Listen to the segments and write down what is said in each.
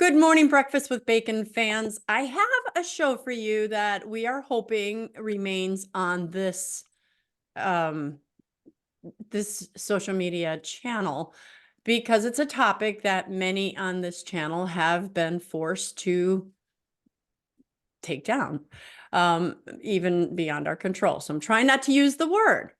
Good morning, Breakfast with Bacon fans. I have a show for you that we are hoping remains on this social media channel because it's a topic that many on this channel have been forced to take down, even beyond our control. So I'm trying not to use the word.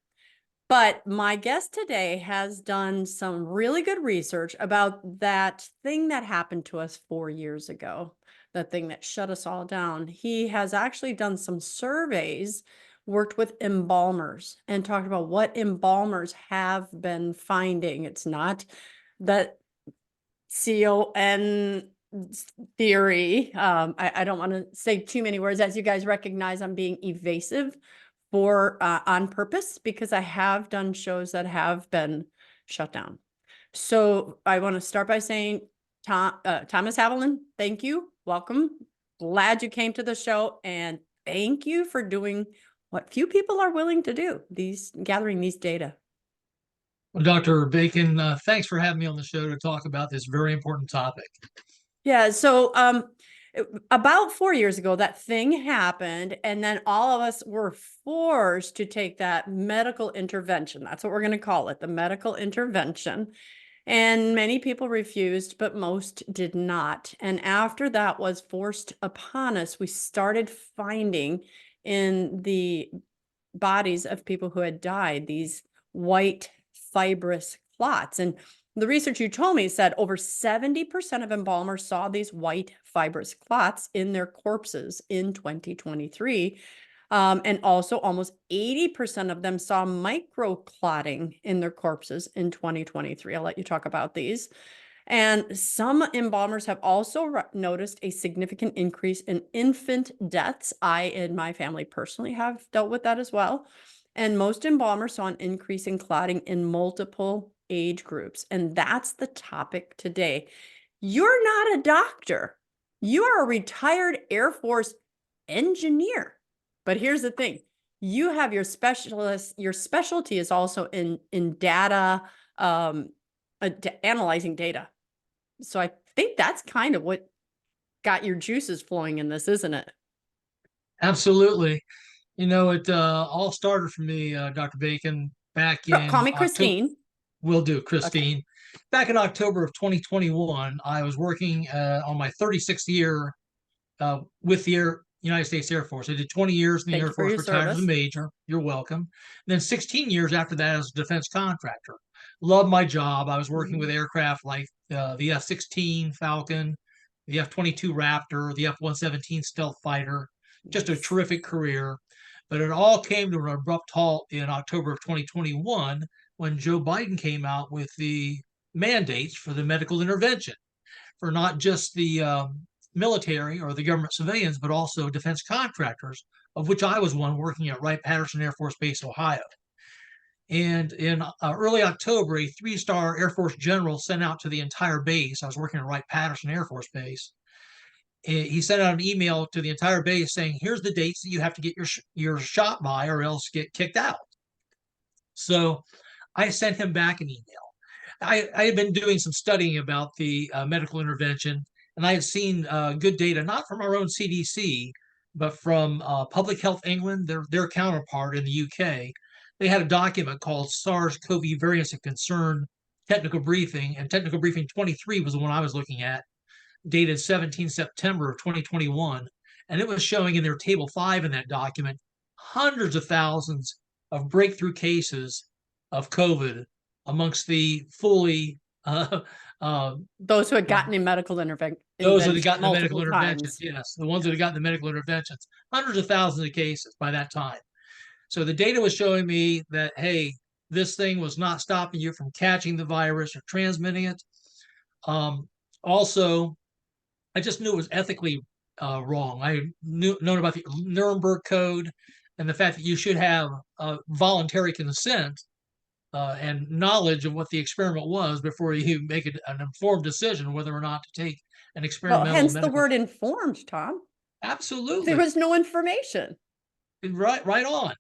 But my guest today has done some really good research about that thing that happened to us 4 years ago, the thing that shut us all down. He has actually done some surveys, worked with embalmers, and talked about what embalmers have been finding. It's not that CON theory. I don't want to say too many words. As you guys recognize, I'm being evasive on purpose because I have done shows that have been shut down. So I want to start by saying, ThomasHaviland, thank you. Welcome. Glad you came to the show, and thank you for doing what few people are willing to do, gathering these data. Well, Dr. Bacon, thanks for having me on the show to talk about this very important topic. Yeah, so about 4 years ago, that thing happened, and then all of us were forced to take that medical intervention. That's what we're going to call it, the medical intervention. And many people refused, but most did not. And after that was forced upon us, we started finding in the bodies of people who had died these white fibrous clots. And the research you told me said over 70% of embalmers saw these white fibrous clots in their corpses in 2023. And also almost 80% of them saw microclotting in their corpses in 2023. I'll let you talk about these. And some embalmers have also noticed a significant increase in infant deaths. I and my family personally have dealt with that as well. And most embalmers saw an increase in clotting in multiple age groups. And that's the topic today. You're not a doctor. You are a retired Air Force engineer. But here's the thing. You have your specialty is also in data, analyzing data. So I think that's kind of what got your juices flowing in this, isn't it? Absolutely. You know, it all started for me, Dr. Bacon, back Call in me October. Christine. Will do, Okay. Christine. Back in October of 2021, I was working on my 36th year with the United States Air Force. I did 20 years in the Thank Air you for Force, your retired as a service. major. You're welcome. And then 16 years after that as a defense contractor. Loved my job. I was working with aircraft like the F-16 Falcon, the F-22 Raptor, the F-117 stealth fighter. Just a Nice. terrific career. But it all came to an abrupt halt in October of 2021 when Joe Biden came out with the mandates for the medical intervention for not just the military or the government civilians, but also defense contractors, of which I was one working at Wright-Patterson Air Force Base, Ohio. And in early October, a three-star Air Force general sent out to the entire base. I was working at Wright-Patterson Air Force Base. He sent out an email to the entire base saying, here's the dates that you have to get your shot by or else get kicked out. So I sent him back an email. I had been doing some studying about the medical intervention, and I had seen good data, not from our own CDC, but from Public Health England, their counterpart in the UK. They had a document called SARS-CoV Variants of Concern Technical Briefing, and Technical Briefing 23 was the one I was looking at, dated 17 September of 2021. And it was showing in their table 5 in that document hundreds of thousands of breakthrough cases of COVID amongst the fully Those who had gotten a medical those that had intervention gotten the medical multiple interventions. times. Yes, the ones that Yes. had gotten the medical interventions, hundreds of thousands of cases by that time. So the data was showing me that, hey, this thing was not stopping you from catching the virus or transmitting it. Also, I just knew it was ethically wrong. I known about the Nuremberg Code and the fact that you should have voluntary consent and knowledge of what the experiment was before you make an informed decision whether or not to take an Well, experimental hence the medical. word informed, Tom. There Absolutely. was no information. Right on.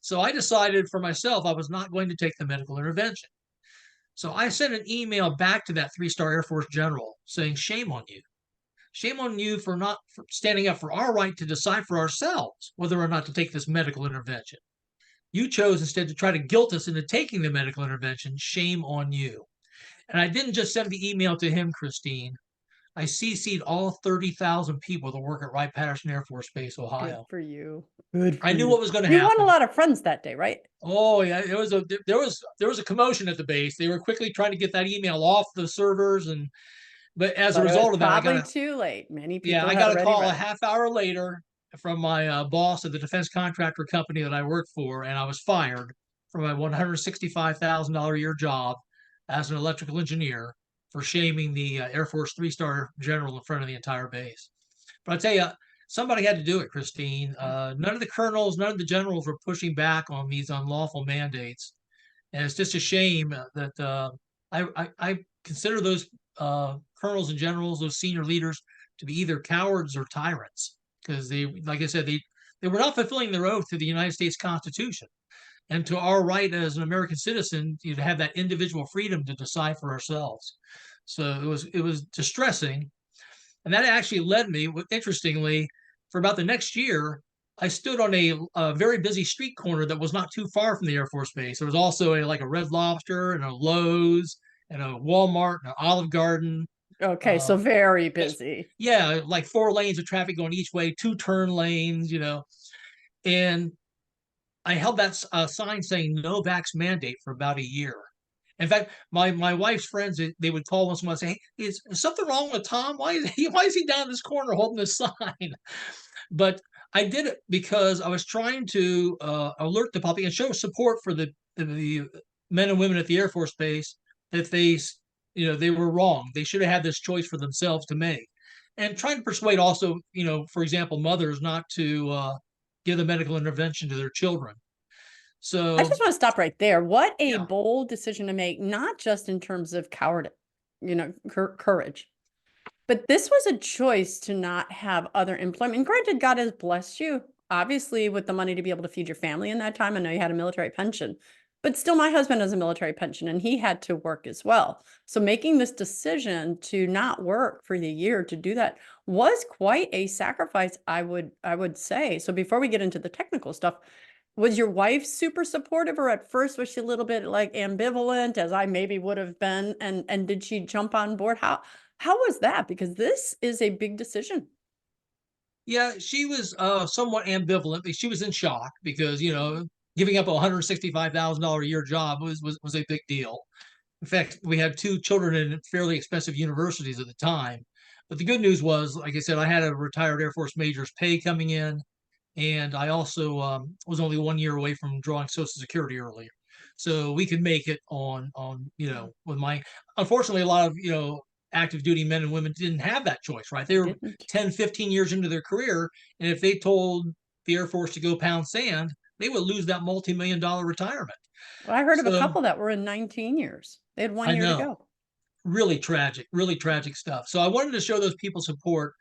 So I decided for myself I was not going to take the medical intervention. So I sent an email back to that three-star Air Force general saying, shame on you. shame on you for not standing up for our right to decide for ourselves whether or not to take this medical intervention. You chose instead to try to guilt us into taking the medical intervention. Shame on you. And I didn't just send the email to him, Christine. I CC'd all 30,000 people that work at Wright-Patterson Air Force Base, Good Ohio. for you. Good I for knew you. what was going to You won a happen. lot of friends that day, right? Oh yeah, there was a commotion at the base. They were quickly trying to get that email off the servers, and but as a But it was result of that, probably too late. Many people I had got a already call a read it. half hour later from my boss at the defense contractor company that I worked for, and I was fired from my $165,000 a year job as an electrical engineer for shaming the Air Force 3-star general in front of the entire base. But I tell you, somebody had to do it, Christine. None of the colonels, none of the generals were pushing back on these unlawful mandates, and it's just a shame that I consider those colonels and generals, those senior leaders, to be either cowards or tyrants because they, like I said, they were not fulfilling their oath to the United States Constitution and to our right as an American citizen to have that individual freedom to decide for ourselves. So it was distressing, and that actually led me, interestingly, for about the next year, I stood on a very busy street corner that was not too far from the Air Force Base. There was also like a Red Lobster and a Lowe's and a Walmart and an Olive Garden. Okay, Uh, so very just, busy. yeah, like 4 lanes of traffic going each way, 2 turn lanes. And I held that sign saying no vax mandate for about a year. In fact, my wife's friends, they would call once in a while and say, hey, is something wrong with Tom? Why is he down this corner holding this sign? But I did it because I was trying to alert the public and show support for the men and women at the Air Force Base that they were wrong. They should have had this choice for themselves to make. And trying to persuade also, for example, mothers not to give the medical intervention to their children. I So just want to stop right there. What a yeah, bold decision to make, not just in terms of courage, but this was a choice to not have other employment. And granted, God has blessed you, obviously, with the money to be able to feed your family in that time. I know you had a military pension, but still, my husband has a military pension and he had to work as well. So making this decision to not work for the year to do that was quite a sacrifice, I would say. So before we get into the technical stuff, was your wife super supportive, or at first was she a little bit like ambivalent, as I maybe would have been? And did she jump on board? How was that? Because this is a big decision. yeah, she was somewhat ambivalent. She was in shock because giving up a $165,000 a year job was a big deal. In fact, we had 2 children in fairly expensive universities at the time. But the good news was, like I said, I had a retired Air Force major's pay coming in, and I also was only 1 year away from drawing Social Security earlier, so we could make it on with my. Unfortunately, a lot of active duty men and women didn't have that choice, right? They They were didn't. 10, 15 years into their career, and if they told the Air Force to go pound sand, they would lose that multi-million-dollar retirement. Well, I heard of a So couple that were in 19 years. They had one I year to know, go. really tragic stuff. So I wanted to show those people support.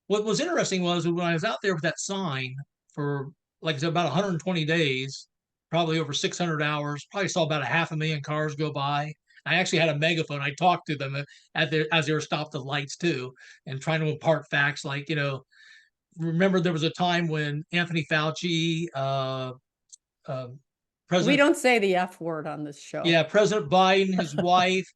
What was interesting was when I was out there with that sign for, like I said, about 120 days, probably over 600 hours, probably saw about a 500,000 cars go by. I actually had a megaphone. I talked to them as they were stopped at lights too, and trying to impart facts like, remember there was a time when Anthony Fauci, uh, We President, don't say the F word on this show. yeah, President Biden, his wife,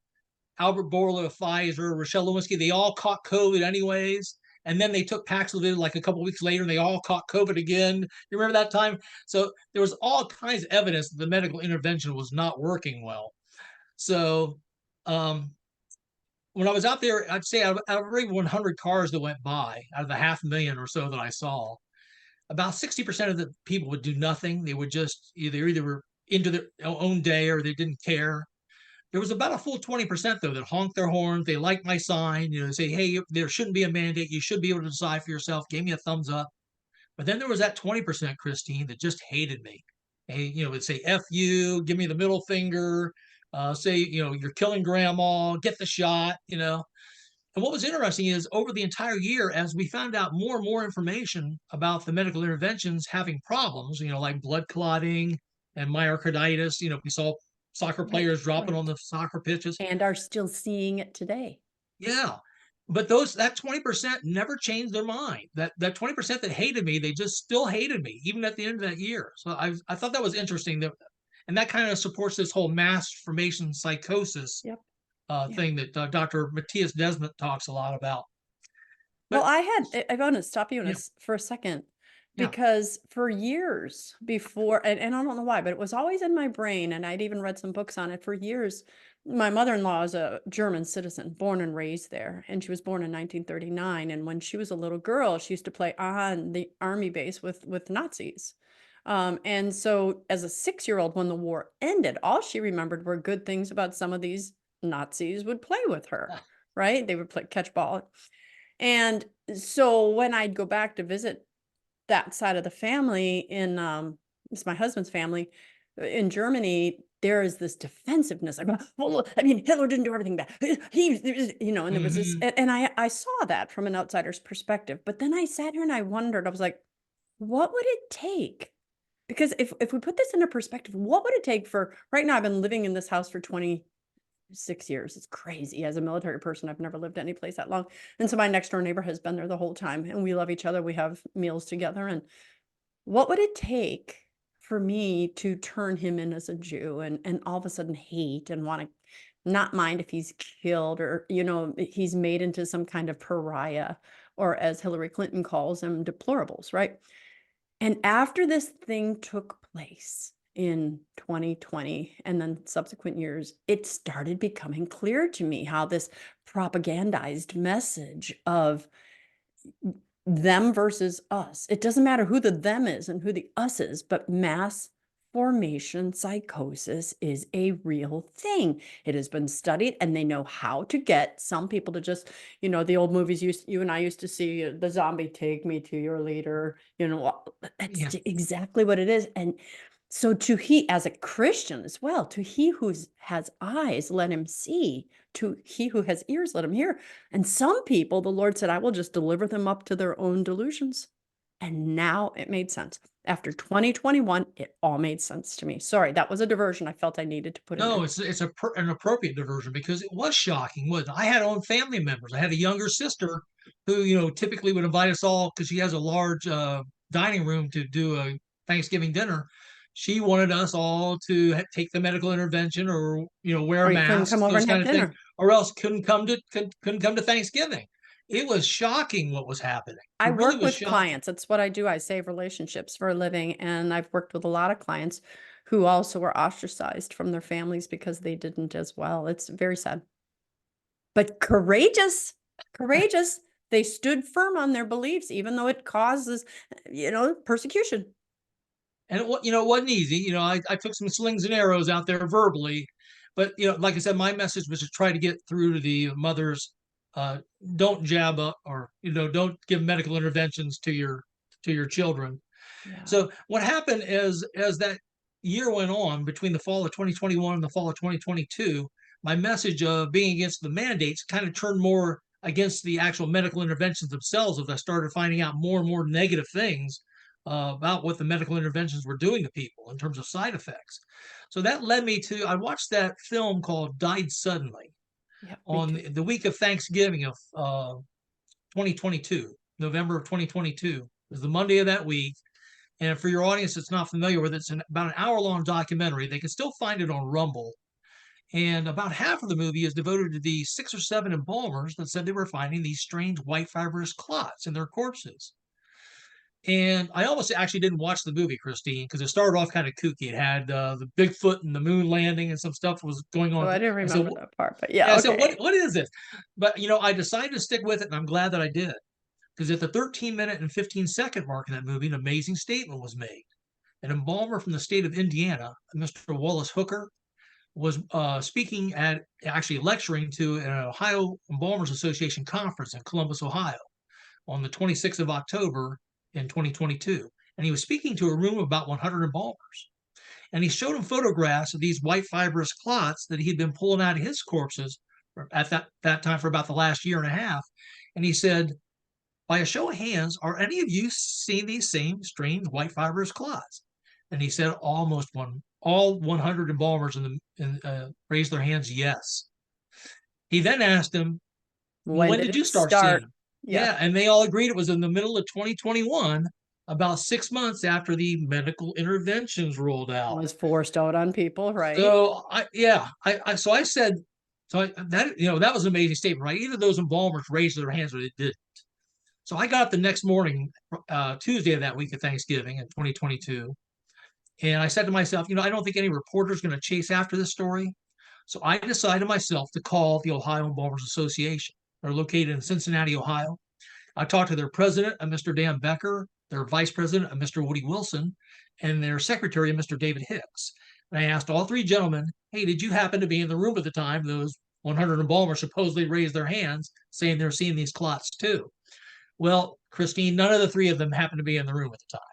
Albert Bourla of Pfizer, Rochelle Lewinsky, they all caught COVID anyways. And then they took Paxlovid like a couple of weeks later and they all caught COVID again. You remember that time? So there was all kinds of evidence that the medical intervention was not working well. So um, when I was out there, I'd say out of every 100 cars that went by, out of the 500,000 or so that I saw, about 60% of the people would do nothing. They would just either were into their own day or they didn't care. There was about a full 20% though that honked their horns. They liked my sign, say, hey, there shouldn't be a mandate. You should be able to decide for yourself. Gave me a thumbs up. But then there was that 20%, Christine, that just hated me. Hey, would say F you, give me the middle finger, say, you're killing grandma, get the shot. And what was interesting is over the entire year, as we found out more and more information about the medical interventions having problems, like blood clotting and myocarditis, we saw soccer Right, players dropping on right. the soccer pitches. And are still seeing it today. Yeah. but that 20% never changed their mind. That 20% that hated me, they just still hated me, even at the end of that year. So I thought that was interesting, that, and that kind of supports this whole mass formation psychosis Yep. Yeah. thing that Dr. Matthias Desmond talks a lot about. Well, But I want to stop you yeah, for a second, yeah. because for years before, and I don't know why, but it was always in my brain, and I'd even read some books on it for years. My mother-in-law is a German citizen, born and raised there, and she was born in 1939. And when she was a little girl, she used to play on the army base with Nazis. And so as a 6-year-old, when the war ended, all she remembered were good things about some of these Nazis would play with her, right? They would play catch ball. And so when I'd go back to visit that side of the family in, it's my husband's family in Germany, there is this defensiveness. Like, well, I mean, Hitler didn't do everything bad. And there was this, Hmm. and I saw that from an outsider's perspective. But then I sat here and I wondered, I was like, what would it take? Because if we put this into perspective, what would it take for right now? I've been living in this house for 26 years. It's crazy. As a military person, I've never lived any place that long. And so my next door neighbor has been there the whole time, and we love each other. We have meals together. And what would it take for me to turn him in as a Jew and all of a sudden hate and want to not mind if he's killed, or, he's made into some kind of pariah, or as Hillary Clinton calls them, deplorables, right? And after this thing took place in 2020 and then subsequent years, it started becoming clear to me how this propagandized message of them versus us, it doesn't matter who the them is and who the us is, but mass formation psychosis is a real thing. It has been studied, and they know how to get some people to just, the old movies you and I used to see, the zombie, take me to your leader, that's Yeah. exactly what it is. And so to he, as a Christian as well, to he who has eyes, let him see, to he who has ears, let him hear. And some people, the Lord said, I will just deliver them up to their own delusions. And now it made sense. After 2021, it all made sense to me. Sorry, that was a diversion I felt I needed to put in No, there. an appropriate diversion, because it was shocking. Was I had own family members. I had a younger sister who, typically would invite us all because she has a large dining room to do a Thanksgiving dinner. She wanted us all to take the medical intervention, or wear Or you couldn't come masks, over those and have kind of things, dinner. or else couldn't come to Thanksgiving. It was shocking what was happening. I It really work was with shocking. clients. That's what I do. I save relationships for a living. And I've worked with a lot of clients who also were ostracized from their families because they didn't as well. It's very sad. But courageous, courageous. They stood firm on their beliefs, even though it causes, persecution. And it wasn't easy. I took some slings and arrows out there verbally, but like I said, my message was to try to get through to the mothers. Uh, don't jab up, or don't give medical interventions to your children. Yeah. So what happened is, as that year went on, between the fall of 2021 and the fall of 2022, my message of being against the mandates kind of turned more against the actual medical interventions themselves, as I started finding out more and more negative things about what the medical interventions were doing to people in terms of side effects. So that led me to, I watched that film called Died Suddenly Yeah, me on too. the week of Thanksgiving of 2022, November of 2022. It was the Monday of that week. And for your audience that's not familiar with it, it's about an hour-long documentary. They can still find it on Rumble. And about half of the movie is devoted to the 6 or 7 embalmers that said they were finding these strange white fibrous clots in their corpses. And I almost actually didn't watch the movie, Christine, because it started off kind of kooky. It had the Bigfoot and the moon landing, and some stuff was going Oh, on. I didn't I said, remember that part, but yeah, yeah, I said, okay. what is this? But I decided to stick with it, and I'm glad that I did, because at the 13-minute and 15-second mark in that movie, an amazing statement was made. An embalmer from the state of Indiana, Mr. Wallace Hooker, was speaking at, actually lecturing to an Ohio Embalmers Association conference in Columbus, Ohio, on the 26th of October in 2022. And he was speaking to a room of about 100 embalmers. And he showed them photographs of these white fibrous clots that he'd been pulling out of his corpses at that time for about the last year and a half. And he said, by a show of hands, are any of you seeing these same strange white fibrous clots? And he said, all 100 embalmers raised their hands, yes. He then asked him, When when did did you it start seeing start? them? Yeah. Yeah, and they all agreed it was in the middle of 2021, about 6 months after the medical interventions rolled out. Was forced out on people, right? So I said, that that was an amazing statement, right? Either those embalmers raised their hands or they did. So I got up the next morning, Tuesday of that week of Thanksgiving in 2022, and I said to myself, I don't think any reporter is going to chase after this story. So I decided myself to call the Ohio Embalmers Association. They're located in Cincinnati, Ohio. I talked to their president, Mr. Dan Becker, their vice president, Mr. Woody Wilson, and their secretary, Mr. David Hicks. And I asked all three gentlemen, hey, did you happen to be in the room at the time those 100 embalmers supposedly raised their hands saying they're seeing these clots too? Well, Christine, none of the three of them happened to be in the room at the time.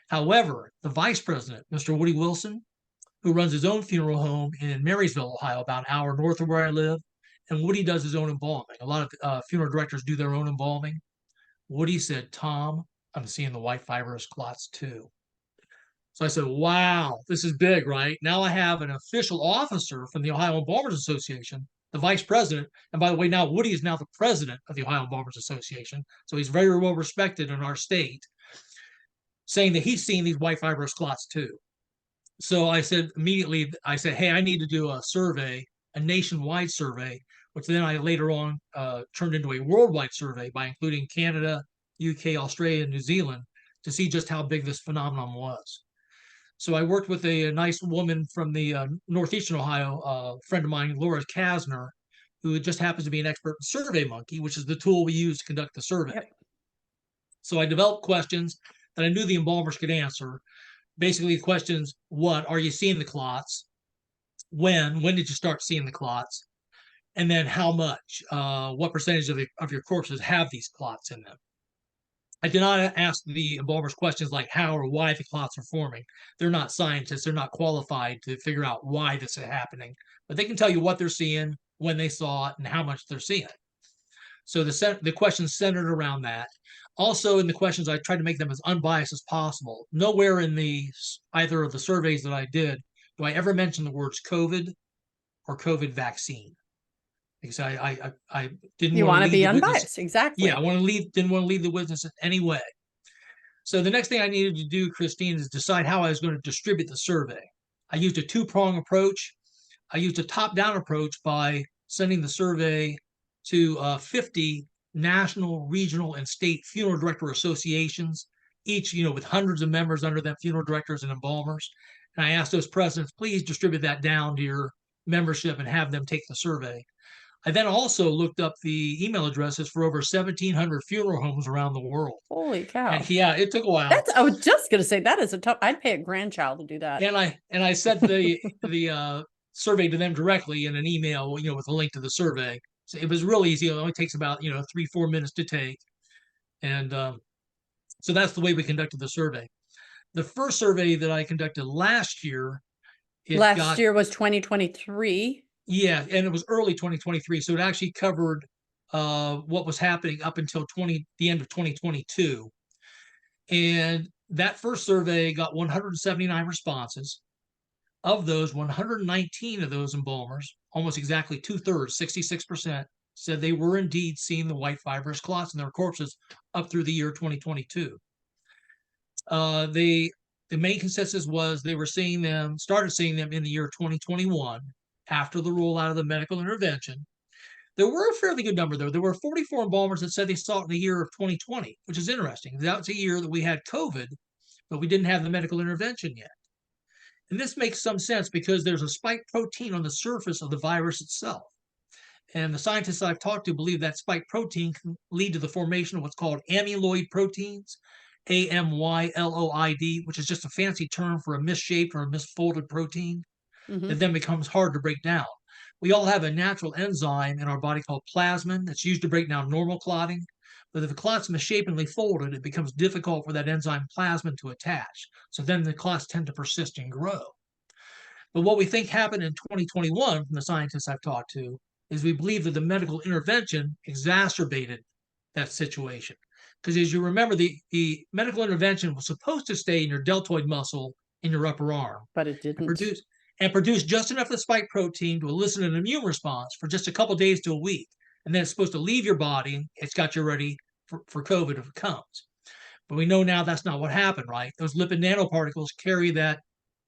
However, the vice president, Mr. Woody Wilson, who runs his own funeral home in Marysville, Ohio, about an hour north of where I live, and Woody does his own embalming. A lot of funeral directors do their own embalming. Woody said, Tom, I'm seeing the white fibrous clots too. So I said, wow, this is big, right? Now I have an official officer from the Ohio Embalmers Association, the vice president. And by the way, now Woody is now the president of the Ohio Embalmers Association. So he's very well respected in our state, saying that he's seeing these white fibrous clots too. So I said immediately, hey, I need to do a survey, a nationwide survey, which then I later on turned into a worldwide survey by including Canada, UK, Australia, and New Zealand to see just how big this phenomenon was. So I worked with a nice woman from the northeastern Ohio, friend of mine, Laura Kasner, who just happens to be an expert in SurveyMonkey, which is the tool we use to conduct the survey. Yep. So I developed questions that I knew the embalmers could answer. Basically, the questions: what are you seeing the clots? When did you start seeing the clots? And then how much? What percentage of your corpses have these clots in them? I did not ask the embalmers questions like how or why the clots are forming. They're not scientists. They're not qualified to figure out why this is happening, but they can tell you what they're seeing, when they saw it, and how much they're seeing. So the questions centered around that. Also, in the questions, I tried to make them as unbiased as possible. Nowhere in either of the surveys that I did do I ever mention the words COVID or COVID vaccine, because I didn't You want want to to lead be the witness. unbiased. Yeah, Exactly. didn't want to lead the witness in any way. So the next thing I needed to do, Christine, is decide how I was going to distribute the survey. I used a two-prong approach. I used a top-down approach by sending the survey to 50 national, regional, and state funeral director associations, each with hundreds of members under them, funeral directors and embalmers. And I asked those presidents, please distribute that down to your membership and have them take the survey. I then also looked up the email addresses for over 1,700 funeral homes around the world. Holy cow. And yeah, it took a while. I was just going to say that is a tough, I'd pay a grandchild to do that. And I sent the survey to them directly in an email, with a link to the survey. So it was real easy. It only takes about 3-4 minutes to take, and so that's the way we conducted the survey. The first survey that I conducted last year, last year was 2023. Yeah, and it was early 2023, so it actually covered what was happening up until the end of 2022. And that first survey got 179 responses. Of those, 119 of those embalmers, almost exactly 2/3, 66%, said they were indeed seeing the white fibrous clots in their corpses up through the year 2022. The main consensus was they started seeing them in the year 2021 after the rollout of the medical intervention. There were a fairly good number, though. There were 44 embalmers that said they saw it in the year of 2020, which is interesting. That was a year that we had COVID, but we didn't have the medical intervention yet. And this makes some sense because there's a spike protein on the surface of the virus itself. And the scientists I've talked to believe that spike protein can lead to the formation of what's called amyloid proteins, AMYLOID, which is just a fancy term for a misshaped or a misfolded protein that then becomes hard to break down. We all have a natural enzyme in our body called plasmin that's used to break down normal clotting. But if the clot's misshapenly folded, it becomes difficult for that enzyme plasmin to attach. So then the clots tend to persist and grow. But what we think happened in 2021 from the scientists I've talked to is we believe that the medical intervention exacerbated that situation. Because as you remember, the medical intervention was supposed to stay in your deltoid muscle in your upper arm. But it didn't. And produce just enough of the spike protein to elicit an immune response for just a couple days to a week. and then it's supposed to leave your body, and it's got you ready for COVID if it comes. But we know now that's not what happened, right? Those lipid nanoparticles carry that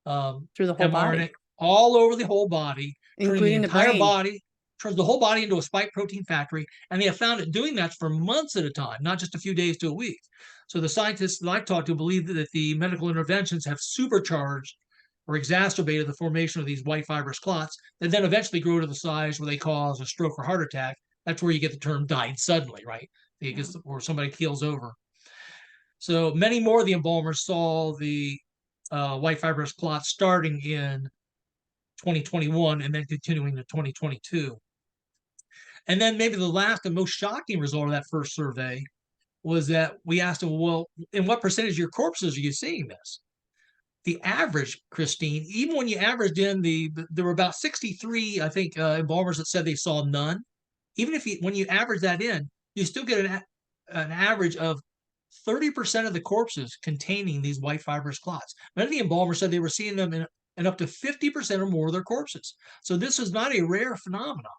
Through the whole mRNA body, all over the whole body, turning the including the entire brain. body, turns the whole body into a spike protein factory. And they have found it doing that for months at a time, not just a few days to a week. So the scientists that I've talked to believe that the medical interventions have supercharged or exacerbated the formation of these white fibrous clots that then eventually grow to the size where they cause a stroke or heart attack. That's where you get the term died suddenly, right? Yeah. Or somebody keels over. So many more of the embalmers saw the white fibrous clots starting in 2021 and then continuing to 2022. And then maybe the last and most shocking result of that first survey was that we asked them, well, in what percentage of your corpses are you seeing this? The average, Christine, even when you averaged in there were about 63, I think, embalmers that said they saw none. Even if when you average that in, you still get an average of 30% of the corpses containing these white fibrous clots. Many of the embalmers said they were seeing them in up to 50% or more of their corpses. So this is not a rare phenomenon.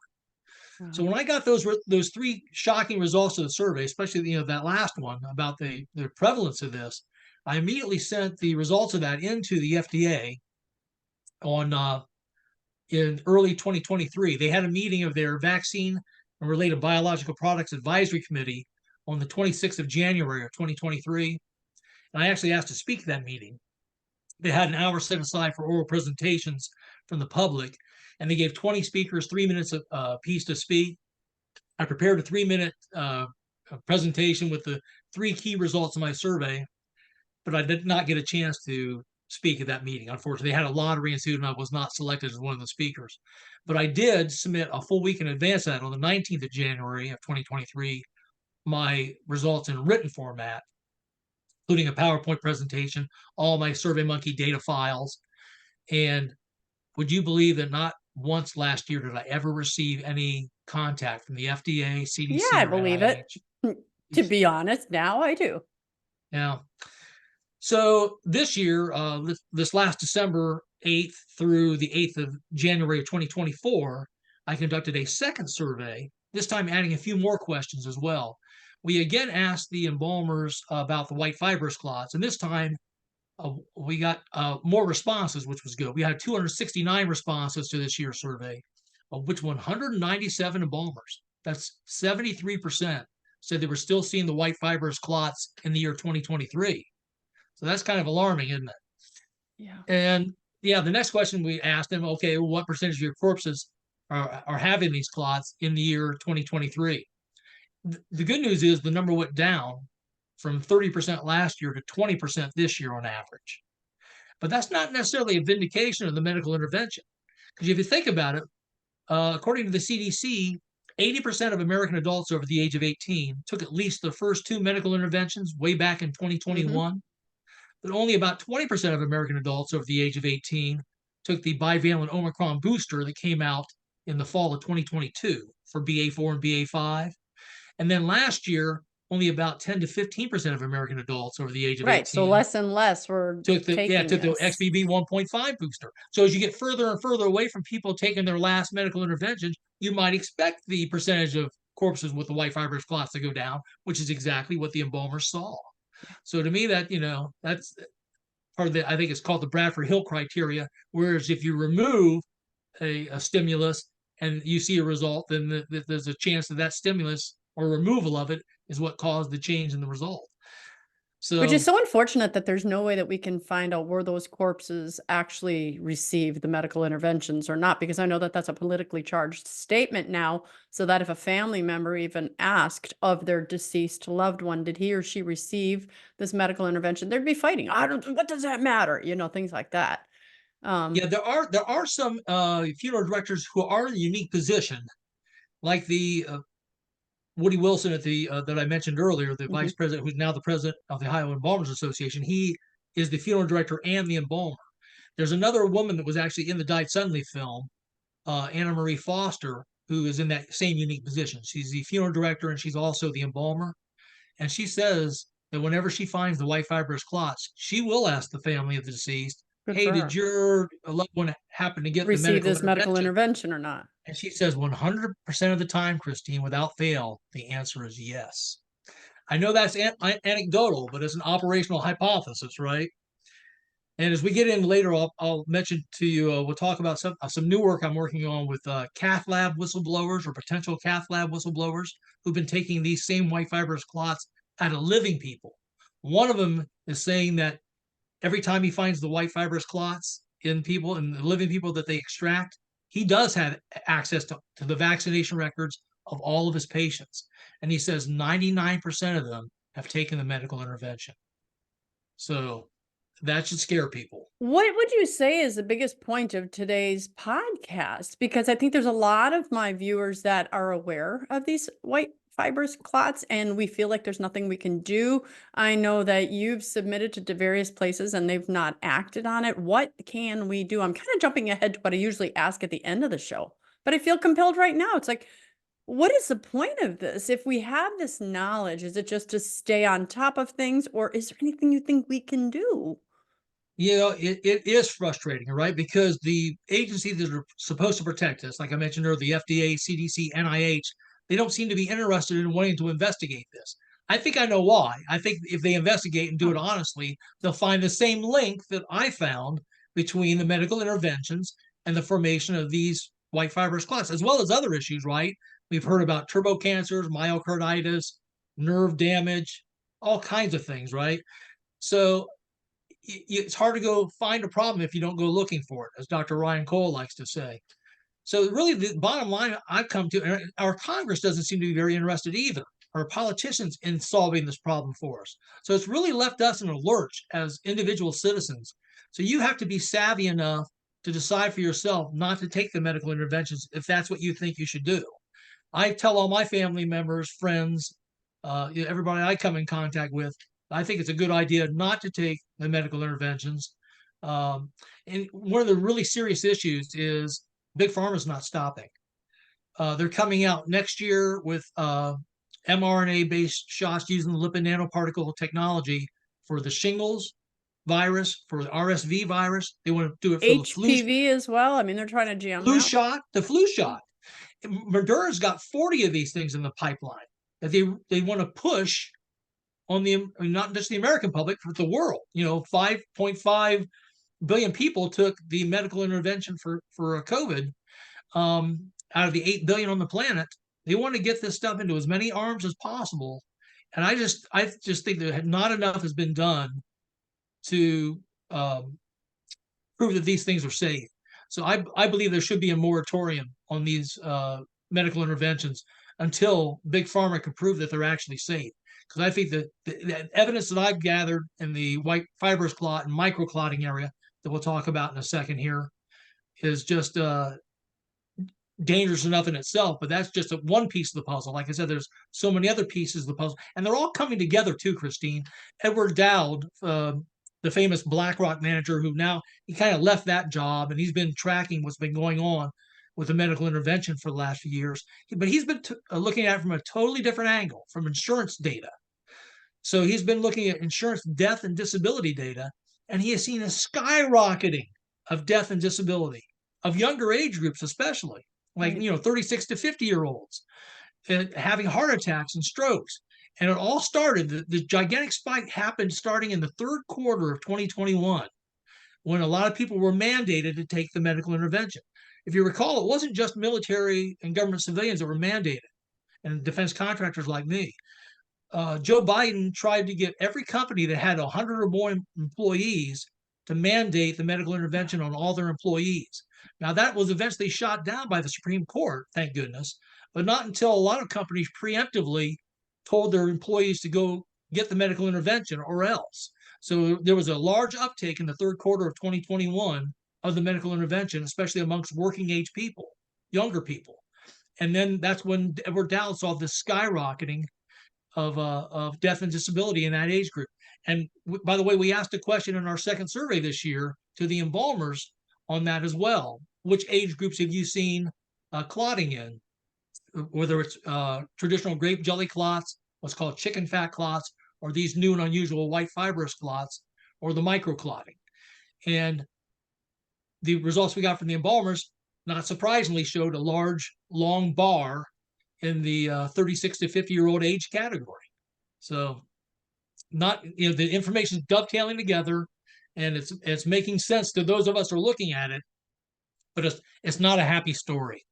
So Wow. when I got those three shocking results of the survey, especially that last one about the prevalence of this, I immediately sent the results of that into the FDA on in early 2023. They had a meeting of their vaccine and related biological products advisory committee on the 26th of January of 2023. And I actually asked to speak at that meeting. They had an hour set aside for oral presentations from the public, and they gave 20 speakers 3 minutes a piece to speak. I prepared a 3 minute presentation with the three key results of my survey, but I did not get a chance to speak at that meeting. Unfortunately, they had a lottery ensued, and I was not selected as one of the speakers. But I did submit a full week in advance of that on the 19th of January of 2023, my results in written format, including a PowerPoint presentation, all my SurveyMonkey data files. And would you believe that not once last year did I ever receive any contact from the FDA, Yeah, CDC, I or believe it. NIH? To be honest, now I do. Yeah. So this year, this last December 8th through the 8th of January of 2024, I conducted a second survey, this time adding a few more questions as well. We again asked the embalmers about the white fibrous clots, and this time we got more responses, which was good. We had 269 responses to this year's survey, of which 197 embalmers, that's 73%, said they were still seeing the white fibrous clots in the year 2023. So that's kind of alarming, isn't it? Yeah. And yeah, the next question we asked them, okay, well, what percentage of your corpses are having these clots in the year 2023? The good news is the number went down from 30% last year to 20% this year on average. But that's not necessarily a vindication of the medical intervention. Because if you think about it, according to the CDC, 80% of American adults over the age of 18 took at least the first two medical interventions way back in Mm-hmm. 2021. But only about 20% of American adults over the age of 18 took the bivalent Omicron booster that came out in the fall of 2022 for BA4 and BA5. And then last year, only about 10 to 15% of American adults over the age of Right. So 18 less and less were took taking the this. XBB 1.5 booster. So as you get further and further away from people taking their last medical interventions, you might expect the percentage of corpses with the white fibrous clots to go down, which is exactly what the embalmers saw. So to me, that's part of the, I think it's called the Bradford Hill criteria. Whereas if you remove a stimulus and you see a result, then there's a chance that stimulus or removal of it is what caused the change in the result. Which is So so unfortunate that there's no way that we can find out where those corpses actually received the medical interventions or not, because I know that that's a politically charged statement now. So that if a family member even asked of their deceased loved one, did he or she receive this medical intervention, there'd be fighting. I don't, what does that matter? Things like that. yeah, there are some funeral directors who are in a unique position, like the Woody Wilson at the that I mentioned earlier, the vice Mhm. president, who's now the president of the Ohio Embalmers Association. He is the funeral director and the embalmer. There's another woman that was actually in the Died Suddenly film, Anna Marie Foster, who is in that same unique position. She's the funeral director and she's also the embalmer. And she says that whenever she finds the white fibrous clots, she will ask the family of the deceased, Good "Hey, for did her. your loved one happen to get the Receive medical this medical intervention?" intervention or not? And she says 100% of the time, Christine, without fail, the answer is yes. I know that's anecdotal, but it's an operational hypothesis, right? And as we get in later, I'll mention to you, we'll talk about some new work I'm working on with Cath Lab whistleblowers or potential Cath Lab whistleblowers who've been taking these same white fibrous clots out of living people. One of them is saying that every time he finds the white fibrous clots in people and the living people that they extract, he does have access to the vaccination records of all of his patients. And he says 99% of them have taken the medical intervention. So that should scare people. What would you say is the biggest point of today's podcast? Because I think there's a lot of my viewers that are aware of these white fibrous clots, and we feel like there's nothing we can do. I know that you've submitted to various places and they've not acted on it. What can we do? I'm kind of jumping ahead to what I usually ask at the end of the show, but I feel compelled right now. It's like, what is the point of this? If we have this knowledge, is it just to stay on top of things, or is there anything you think we can do? It is frustrating, right? Because the agencies that are supposed to protect us, like I mentioned earlier, the FDA, CDC, NIH, they don't seem to be interested in wanting to investigate this. I think I know why. I think if they investigate and do it honestly, they'll find the same link that I found between the medical interventions and the formation of these white fibrous clots, as well as other issues, right? We've heard about turbo cancers, myocarditis, nerve damage, all kinds of things, right? So it's hard to go find a problem if you don't go looking for it, as Dr. Ryan Cole likes to say. So really, the bottom line I've come to, our Congress doesn't seem to be very interested either, our politicians, in solving this problem for us. So it's really left us in a lurch as individual citizens. So you have to be savvy enough to decide for yourself not to take the medical interventions if that's what you think you should do. I tell all my family members, friends, everybody I come in contact with, I think it's a good idea not to take the medical interventions. And one of the really serious issues is Big Pharma's not stopping. They're coming out next year with mRNA-based shots using the lipid nanoparticle technology for the shingles virus, for the RSV virus. They want to do it for the HPV as well. I mean, they're trying to jam flu that. shot, the flu shot. Moderna's got 40 of these things in the pipeline that they want to push on not just the American public, but the world. 5.5 billion people took the medical intervention for COVID out of the 8 billion on the planet. They want to get this stuff into as many arms as possible. And I just think that not enough has been done to prove that these things are safe. So I believe there should be a moratorium on these medical interventions until Big Pharma can prove that they're actually safe. Because I think that the evidence that I've gathered in the white fibrous clot and microclotting area that we'll talk about in a second here is just dangerous enough in itself, but that's just one piece of the puzzle. Like I said, there's so many other pieces of the puzzle, and they're all coming together too, Christine. Edward Dowd, the famous BlackRock manager, who now he kind of left that job and he's been tracking what's been going on with the medical intervention for the last few years. But he's been looking at it from a totally different angle, from insurance data. So he's been looking at insurance death and disability data, and he has seen a skyrocketing of death and disability of younger age groups, especially like 36 to 50-year-olds having heart attacks and strokes. And it all started, the gigantic spike happened starting in the third quarter of 2021, when a lot of people were mandated to take the medical intervention. If you recall, it wasn't just military and government civilians that were mandated, and defense contractors like me. Joe Biden tried to get every company that had 100 or more employees to mandate the medical intervention on all their employees. Now, that was eventually shot down by the Supreme Court, thank goodness, but not until a lot of companies preemptively told their employees to go get the medical intervention or else. So there was a large uptake in the third quarter of 2021 of the medical intervention, especially amongst working age people, younger people. And then that's when Edward Dowd saw this skyrocketing of death and disability in that age group. And by the way, we asked a question in our second survey this year to the embalmers on that as well. Which age groups have you seen clotting in? Whether it's traditional grape jelly clots, what's called chicken fat clots, or these new and unusual white fibrous clots, or the microclotting. And the results we got from the embalmers, not surprisingly, showed a large, long bar in the 36 to 50-year-old age category. So not, the information is dovetailing together, and it's making sense to those of us who are looking at it, but it's not a happy story.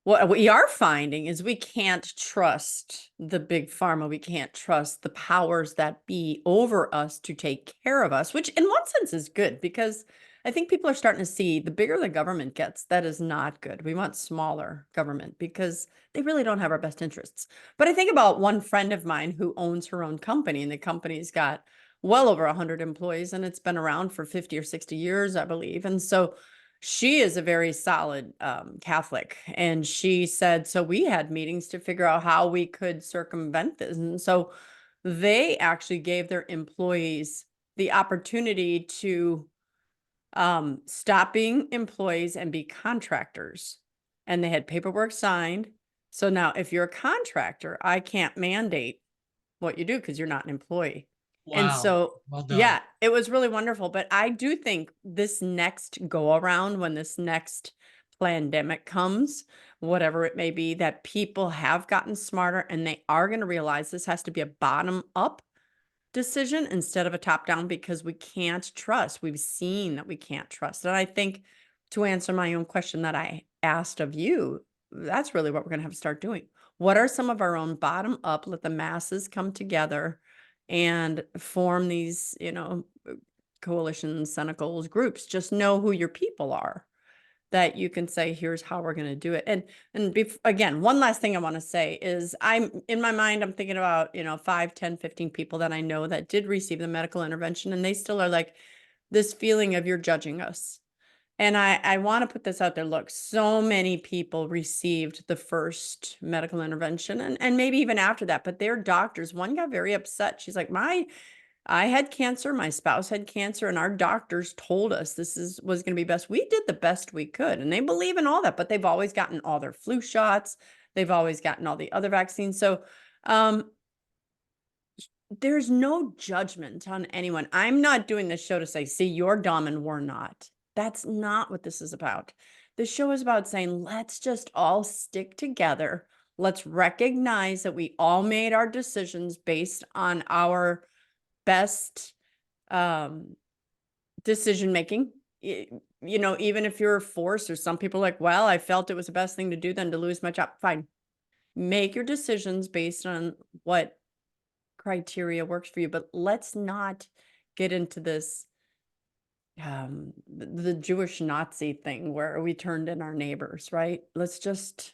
What we are finding is we can't trust the big pharma. We can't trust the powers that be over us to take care of us, which in one sense is good, because I think people are starting to see the bigger the government gets, that is not good. We want smaller government because they really don't have our best interests. But I think about one friend of mine who owns her own company, and the company's got well over 100 employees, and it's been around for 50 or 60 years, I believe. And so she is a very solid Catholic. And she said, so we had meetings to figure out how we could circumvent this. And so they actually gave their employees the opportunity to stop being employees and be contractors. And they had paperwork signed. So now if you're a contractor, I can't mandate what you do because you're not an employee. And Wow. so, Well done. yeah, it was really wonderful. But I do think this next go around, when this next pandemic comes, whatever it may be, that people have gotten smarter and they are going to realize this has to be a bottom up decision instead of a top down, because we can't trust. We've seen that we can't trust. And I think, to answer my own question that I asked of you, that's really what we're going to have to start doing. What are some of our own bottom up, let the masses come together and form these, coalitions, cenacles, groups? Just know who your people are, that you can say, here's how we're going to do it. And again, one last thing I want to say is, I'm in my mind, I'm thinking about, 5, 10, 15 people that I know that did receive the medical intervention, and they still are like this feeling of, you're judging us. And I want to put this out there. Look, so many people received the first medical intervention and maybe even after that, but their doctors, one got very upset. She's like, I had cancer, my spouse had cancer, and our doctors told us was going to be best. We did the best we could, and they believe in all that, but they've always gotten all their flu shots. They've always gotten all the other vaccines. So there's no judgment on anyone. I'm not doing this show to say, see, you're dumb and we're not. That's not what this is about. This show is about saying, let's just all stick together. Let's recognize that we all made our decisions based on our best decision making. Even if you're forced, or some people are like, well, I felt it was the best thing to do than to lose my job. Fine. Make your decisions based on what criteria works for you, but let's not get into this the Jewish Nazi thing where we turned in our neighbors, right? Let's just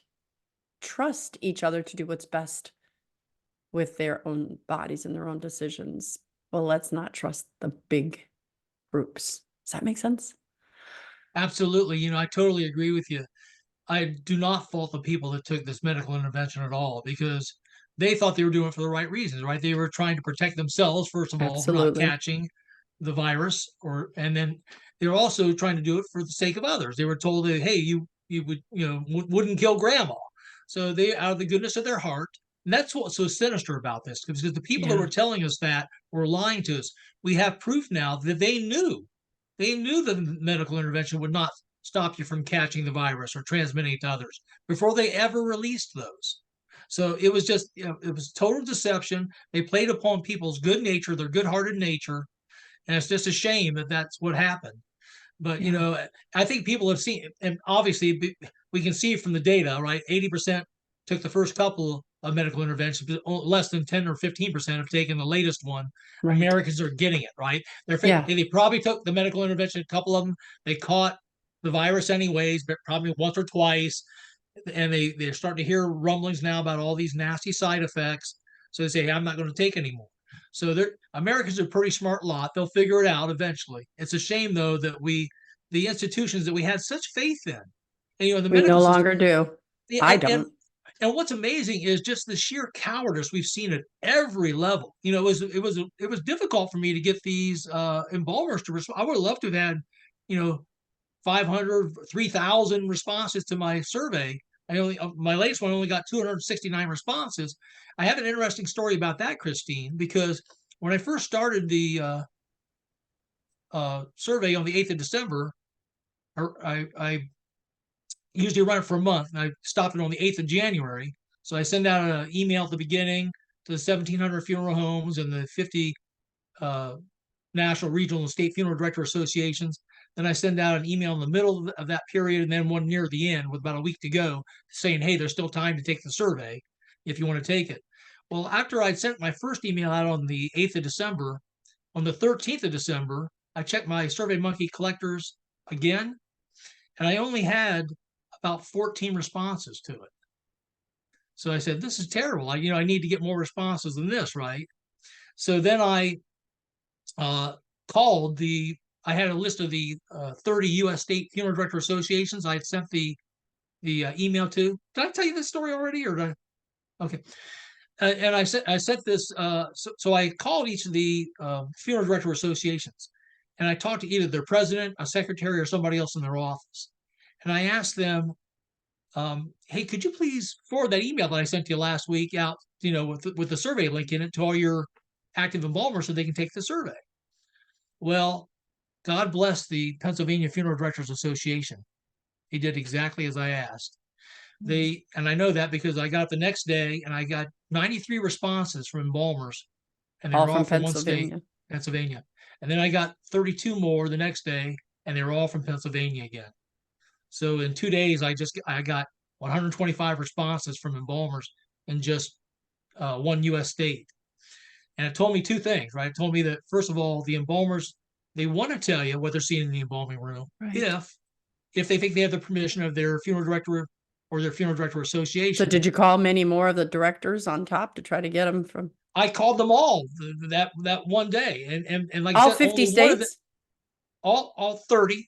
trust each other to do what's best with their own bodies and their own decisions. Well, let's not trust the big groups. Does that make sense? Absolutely. I totally agree with you. I do not fault the people that took this medical intervention at all, because they thought they were doing it for the right reasons, right? They were trying to protect themselves, first of all, from not Absolutely. catching the virus, and then they were also trying to do it for the sake of others. They were told that, hey, you would wouldn't kill grandma, so they, out of the goodness of their heart. And that's what's so sinister about this, because the people that Yeah. were telling us that were lying to us. We have proof now that they knew that medical intervention would not stop you from catching the virus or transmitting it to others before they ever released those. So it was just, it was total deception. They played upon people's good nature, their good-hearted nature, and it's just a shame that that's what happened. But Yeah. I think people have seen, and obviously we can see from the data, right? 80% took the first couple of medical interventions, but less than 10 or 15% have taken the latest one. Right. Americans are getting it, right? Yeah. They probably took the medical intervention, a couple of them, they caught the virus anyways, but probably once or twice. And they're starting to hear rumblings now about all these nasty side effects. So they say, hey, I'm not going to take anymore. So Americans are a pretty smart lot. They'll figure it out eventually. It's a shame though that the institutions that we had such faith in, and the We medical no system, longer do. yeah, I and don't. and what's amazing is just the sheer cowardice we've seen at every level. It was difficult for me to get these embalmers to respond. I would have loved to have had, you know, 500, 3,000 responses to my survey. My latest one only got 269 responses. I have an interesting story about that, Christine, because when I first started the survey on the 8th of December, I usually run it for a month, and I stopped it on the 8th of January. So I send out an email at the beginning to the 1,700 funeral homes and the 50 national, regional, and state funeral director associations. Then I send out an email in the middle of that period, and then one near the end with about a week to go, saying, hey, there's still time to take the survey if you want to take it. Well, after I'd sent my first email out on the 8th of December, on the 13th of December, I checked my SurveyMonkey collectors again, and I only had about 14 responses to it. So I said, this is terrible. I need to get more responses than this, right? So then I called I had a list of the 30 U.S. state funeral director associations I had sent the email to. Did I tell you this story already, or okay? And I sent this. So I called each of the funeral director associations, and I talked to either their president, a secretary, or somebody else in their office, and I asked them, "Hey, could you please forward that email that I sent you last week out, with the survey link in it to all your active embalmers so they can take the survey?" Well, God bless the Pennsylvania Funeral Directors Association. He did exactly as I asked. And I know that because I got the next day and I got 93 responses from embalmers, and they All were from all from one state, Pennsylvania. Pennsylvania. And then I got 32 more the next day, and they were all from Pennsylvania again. So in 2 days, I got 125 responses from embalmers in just one U.S. state. And it told me two things, right? It told me that, first of all, the embalmers, they want to tell you what they're seeing in the embalming room, Right. if they think they have the permission of their funeral director or their funeral director So association. did you call many more of the directors on top to try to get them from I called them all that one day, and like I all said, 50 only one of the states? all 30.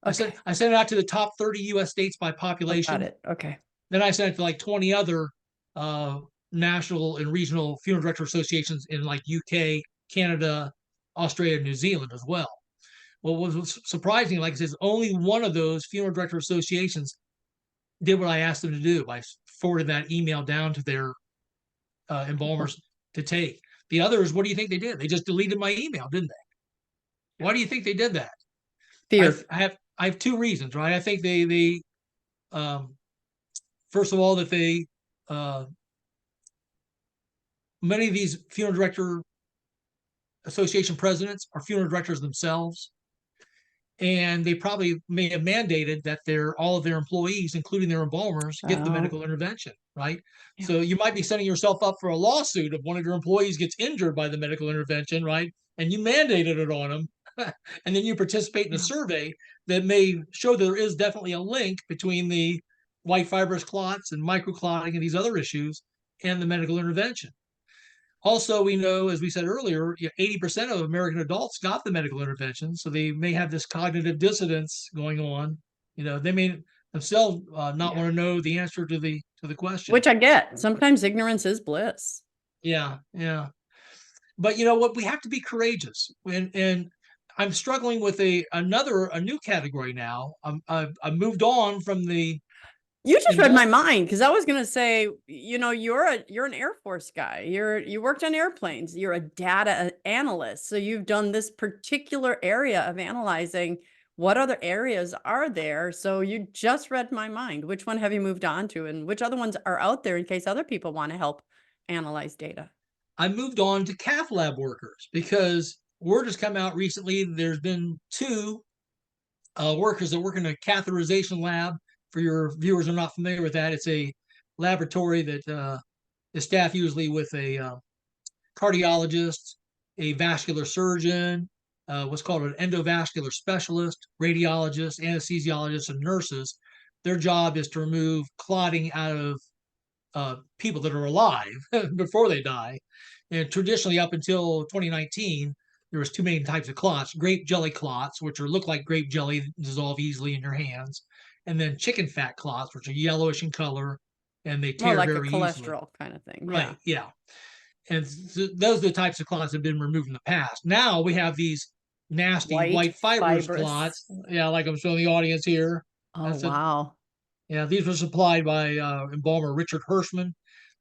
Okay. I sent it out to the top 30 U.S. states by Oh, got population. it. Okay. Then I sent it to like 20 other uh, national and regional funeral director associations in like UK, Canada, Australia, and New Zealand as well. What was surprising, like I said, only one of those funeral director associations did what I asked them to do by forwarding that email down to their embalmers to take. The others, what do you think they did? They just deleted my email, didn't they? Why do you think they did that? Fear. I have two reasons, right? I think they first of all, that they many of these funeral director association presidents are funeral directors themselves, and they probably may have mandated that all of their employees, including their embalmers, get the Oh, medical intervention, right? yeah. So you might be setting yourself up for a lawsuit if one of your employees gets injured by the medical intervention, right? And you mandated it on them, and then you participate in a Yeah. survey that may show that there is definitely a link between the white fibrous clots and microclotting and these other issues and the medical intervention. Also, we know, as we said earlier, 80% of American adults got the medical intervention, so they may have this cognitive dissonance going on. They may themselves not Yeah. want to know the answer to the question. Which I get. Sometimes ignorance is bliss. Yeah, yeah. But you know what? We have to be courageous, and I'm struggling with a new category now. I've moved on from the You just read my involved. mind because I was gonna say, you're an Air Force guy. You worked on airplanes. You're a data analyst. So you've done this particular area of analyzing what other areas are there. So you just read my mind. Which one have you moved on to, and which other ones are out there in case other people want to help analyze data? I moved on to Cath Lab workers because word has come out recently. There's been two workers that work in a catheterization lab. For your viewers who are not familiar with that, it's a laboratory that is staffed usually with a cardiologist, a vascular surgeon, what's called an endovascular specialist, radiologists, anesthesiologists, and nurses. Their job is to remove clotting out of people that are alive before they die. And traditionally, up until 2019, there was two main types of clots: grape jelly clots, which look like grape jelly, dissolve easily in your hands, and then chicken fat clots, which are yellowish in color and they More tear like a very easily. cholesterol kind of thing. Yeah. Right? Yeah. And those are the types of clots that have been removed in the past. Now we have these nasty White white fibrous fibrous. clots. Yeah, like I'm showing the audience here. Oh, That's it. wow. Yeah, these were supplied by embalmer Richard Hirschman.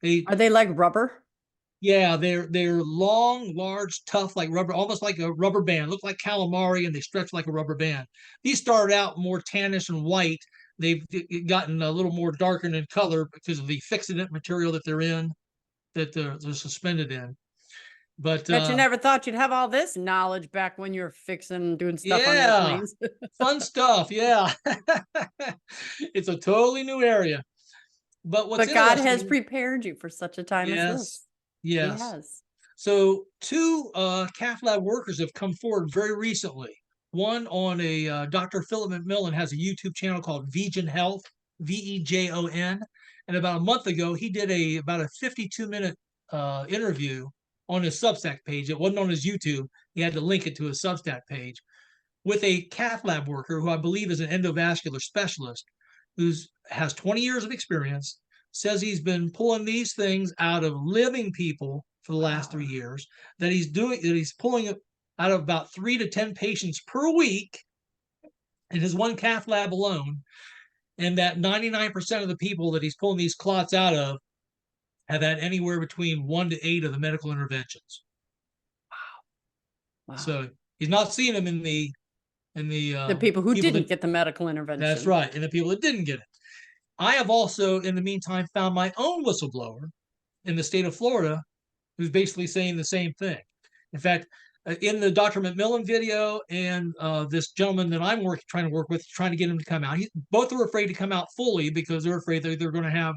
They Are they like rubber? Yeah, they're long, large, tough, like rubber, almost like a rubber band. Look like calamari, and they stretch like a rubber band. These started out more tannish and white. they've gotten a little more darkened in color because of the fixative material that they're in, that they're suspended in. But Bet you never thought you'd have all this knowledge back when you were fixing doing stuff on yeah, airplanes. fun stuff. Yeah, it's a totally new area. But what's But God has interesting, prepared you for such a time as yes, this. He yes. has. So two Cath Lab workers have come forward very recently. One on a Dr. Philip McMillan has a YouTube channel called Vegan Health, VEJON. And about a month ago, he did about a 52-minute interview on his Substack page. It wasn't on his YouTube. He had to link it to his Substack page with a Cath Lab worker who I believe is an endovascular specialist who has 20 years of experience, says he's been pulling these things out of living people for the last 3 years, that he's pulling it out of about 3 to 10 patients per week in his one Cath Lab alone, and that 99% of the people that he's pulling these clots out of have had anywhere between 1 to 8 of the medical interventions. Wow. So he's not seeing them in the people who people didn't that, get the medical intervention. that's right, and the people that didn't get it. I have also, in the meantime, found my own whistleblower in the state of Florida who's basically saying the same thing. In fact, in the Dr. McMillan video and this gentleman that I'm trying to work with, trying to get him to come out, both are afraid to come out fully because they're afraid that they're going to have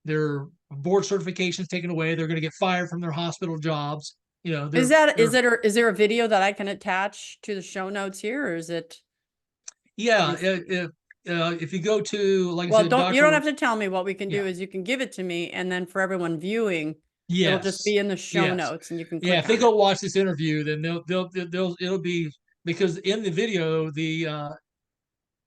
their board certifications taken away. They're going to get fired from their hospital jobs. You know, Is there a video that I can attach to the show notes here, or is it? Yeah, if you go to, like I Well, said, you don't have to tell me. What we can do Yeah. is you can give it to me, and then for everyone viewing, it'll just Yes, be in the show yes, notes, and you can yeah. click If they on go it. watch this interview, then it'll be, because in the video, the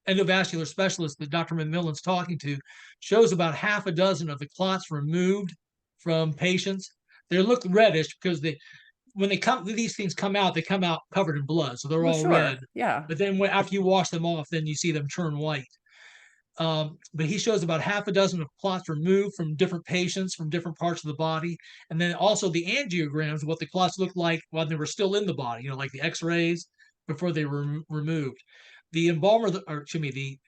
endovascular specialist that Dr. McMillan's talking to shows about half a dozen of the clots removed from patients. They look reddish because when these things come out, they come out covered in blood, so they're Well, all red. sure, yeah. But then after you wash them off, then you see them turn white. But he shows about half a dozen of clots removed from different patients from different parts of the body, and then also the angiograms, what the clots looked like while they were still in the body, like the X-rays before they were removed. The embalmer, or excuse me, the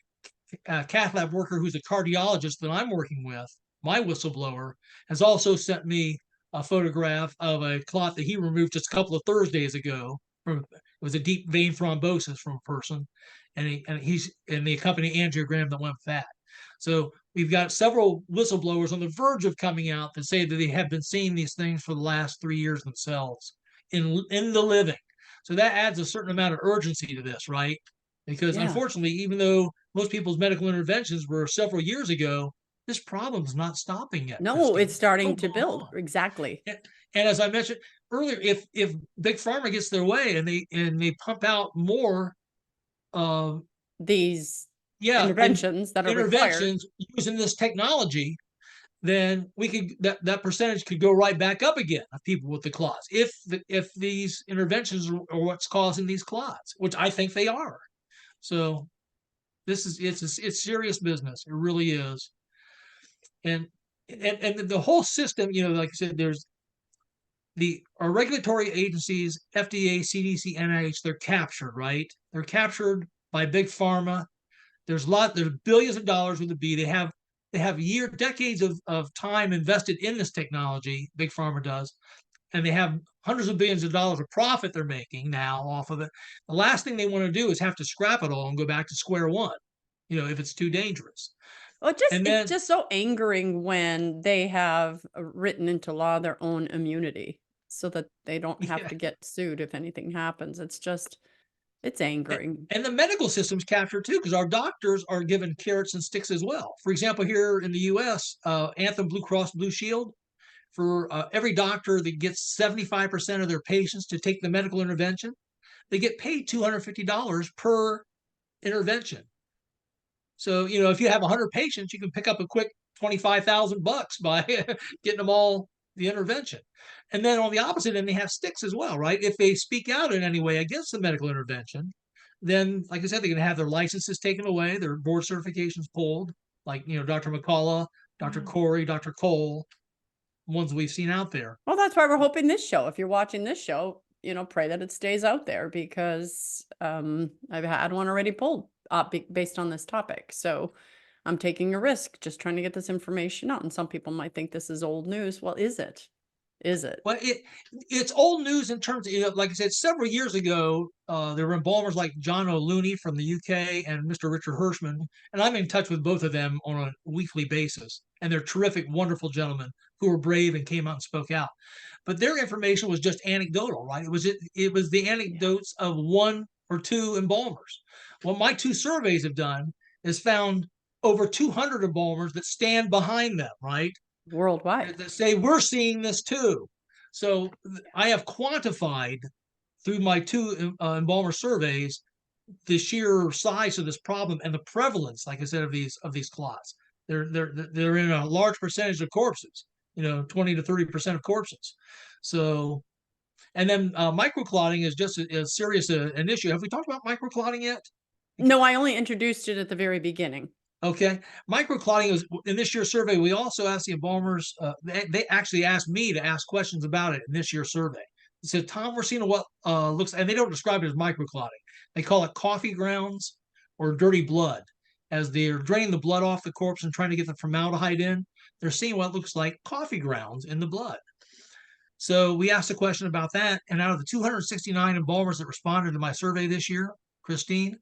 Cath Lab worker who's a cardiologist that I'm working with, my whistleblower, has also sent me a photograph of a clot that he removed just a couple of Thursdays ago. It was a deep vein thrombosis from a person, and the accompanying angiogram that went with that. So we've got several whistleblowers on the verge of coming out that say that they have been seeing these things for the last 3 years themselves in the living. So that adds a certain amount of urgency to this, right? Because Yeah. unfortunately, even though most people's medical interventions were several years ago, this problem's not stopping yet, No, Christine. it's starting Still to going build. on. Exactly. And as I mentioned earlier, if big pharma gets their way and they pump out more, uh, These yeah, interventions that are required. interventions using this technology, then that percentage could go right back up again of people with the clots if these interventions are what's causing these clots, which I think they are. So it's serious business. It really is. And the whole system, like I said, there's our regulatory agencies, FDA, CDC, NIH, they're captured, right? They're captured by big pharma. There's billions of dollars with a B. They have decades of time invested in this technology, big pharma does, and they have hundreds of billions of dollars of profit they're making now off of it. The last thing they want to do is have to scrap it all and go back to square one, if it's too dangerous. Well, And it's then, just so angering when they have written into law their own immunity so that they don't have yeah, to get sued if anything happens. It's angering. and the medical system's captured too, because our doctors are given carrots and sticks as well. For example, here in the U.S., Anthem Blue Cross Blue Shield, for every doctor that gets 75% of their patients to take the medical intervention, they get paid $250 per intervention. So, if you have 100 patients, you can pick up a quick $25,000 by getting them all the intervention. And then on the opposite end, they have sticks as well, right? If they speak out in any way against the medical intervention, then, like I said, they're going to have their licenses taken away, their board certifications pulled, like, Dr. McCullough, Dr. Corey, Dr. Cole, ones we've seen out there. Well, that's why we're hoping this show, if you're watching this show, pray that it stays out there because I've had one already pulled based on this topic. So I'm taking a risk just trying to get this information out. And some people might think this is old news. Well, is it? Is it? Well, it's old news in terms of, like I said, several years ago, there were embalmers like John O'Looney from the UK and Mr. Richard Hirschman, and I'm in touch with both of them on a weekly basis. And they're terrific, wonderful gentlemen who were brave and came out and spoke out. But their information was just anecdotal, right? It was the anecdotes of one or two embalmers. What my two surveys have done is found over 200 embalmers that stand behind them, right? Worldwide. That say we're seeing this too. So I have quantified through my two embalmer surveys the sheer size of this problem and the prevalence, like I said, of these clots. They're in a large percentage of corpses, 20 to 30% of corpses. So, and then microclotting is just as serious an issue. Have we talked about microclotting yet? No, I only introduced it at the very beginning. Okay. Microclotting is in this year's survey. We also asked the embalmers, they actually asked me to ask questions about it in this year's survey. They said, Tom, we're seeing what looks, and they don't describe it as microclotting. They call it coffee grounds or dirty blood. As they're draining the blood off the corpse and trying to get the formaldehyde in, they're seeing what looks like coffee grounds in the blood. So we asked a question about that. And out of the 269 embalmers that responded to my survey this year, Christine,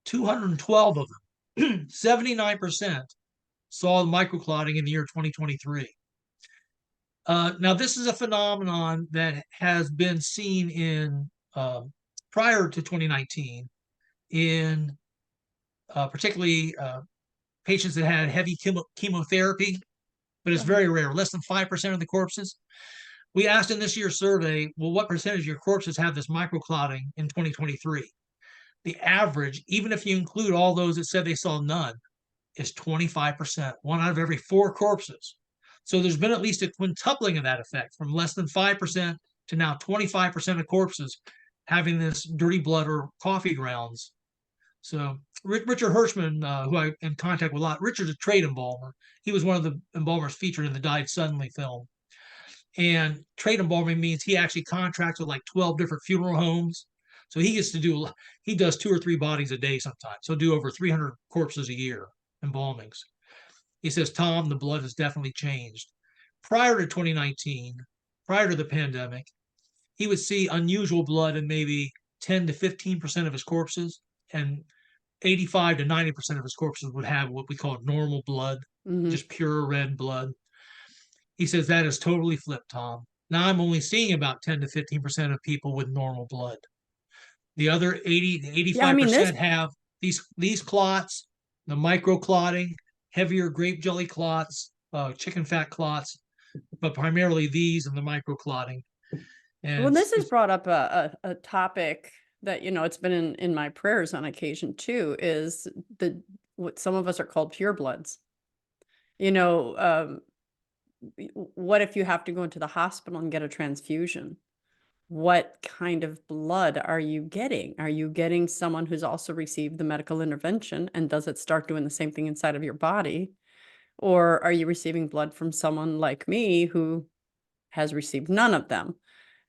212 of them, 79%, saw the microclotting in the year 2023. Now, this is a phenomenon that has been seen in prior to 2019 in particularly patients that had heavy chemotherapy, but it's very rare, less than 5% of the corpses. We asked in this year's survey, well, what percentage of your corpses have this microclotting in 2023? The average, even if you include all those that said they saw none, is 25%, one out of every 4 corpses. So there's been at least a quintupling of that effect from less than 5% to now 25% of corpses having this dirty blood or coffee grounds. So Richard Hirschman, who I'm in contact with a lot, Richard's a trade embalmer. He was one of the embalmers featured in the Died Suddenly film. And trade embalming means he actually contracts with like 12 different funeral homes. So he does 2 or 3 bodies a day sometimes. He'll do over 300 corpses a year, embalmings. He says, Tom, the blood has definitely changed. Prior to 2019, prior to the pandemic, he would see unusual blood in maybe 10 to 15% of his corpses, and 85 to 90% of his corpses would have what we call normal blood, just pure red blood. He says that is totally flipped, Tom. Now I'm only seeing about 10 to 15% of people with normal blood. The other 80 to 85% have these clots, the microclotting, heavier grape jelly clots, chicken fat clots, but primarily these and the microclotting. And well, this has brought up a topic that, it's been in my prayers on occasion too, is what some of us are called pure bloods. What if you have to go into the hospital and get a transfusion? What kind of blood are you getting? Are you getting someone who's also received the medical intervention, and does it start doing the same thing inside of your body? Or are you receiving blood from someone like me who has received none of them?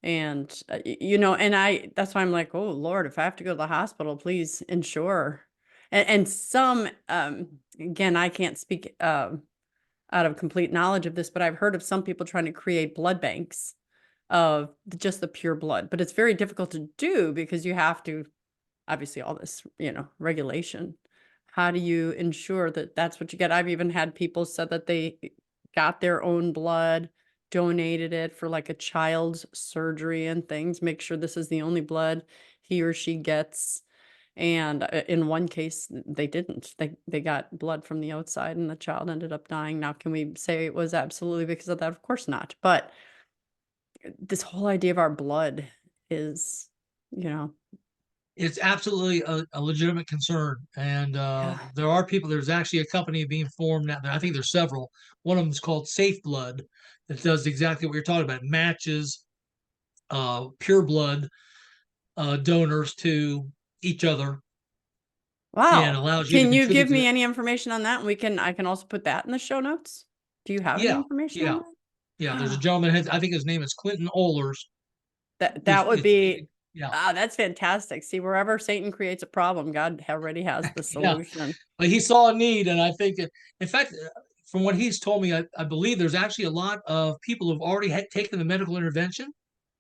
And, and that's why I'm like, oh Lord, if I have to go to the hospital, please ensure. And some, again, I can't speak out of complete knowledge of this, but I've heard of some people trying to create blood banks of just the pure blood, but it's very difficult to do because you have to, obviously all this, regulation. How do you ensure that that's what you get? I've even had people said that they got their own blood, donated it for like a child's surgery and things, make sure this is the only blood he or she gets. And in one case, they didn't. They got blood from the outside and the child ended up dying. Now, can we say it was absolutely because of that? Of course not. But this whole idea of our blood is, it's absolutely a legitimate concern. And there are people, there's actually a company being formed now. I think there's several. One of them is called Safe Blood that does exactly what you're talking about. It matches pure blood donors to each other. And wow. allows you to Can you contribute give me any information on that? And I can also put that in the show notes. Do you have any information on that? Yeah. There's a gentleman, I think his name is Clinton Ohlers. That would be Yeah. Ah, that's fantastic. See, wherever Satan creates a problem, God already has the Yeah. solution. But he saw a need, and I think, in fact, from what he's told me, I believe there's actually a lot of people who've already taken the medical intervention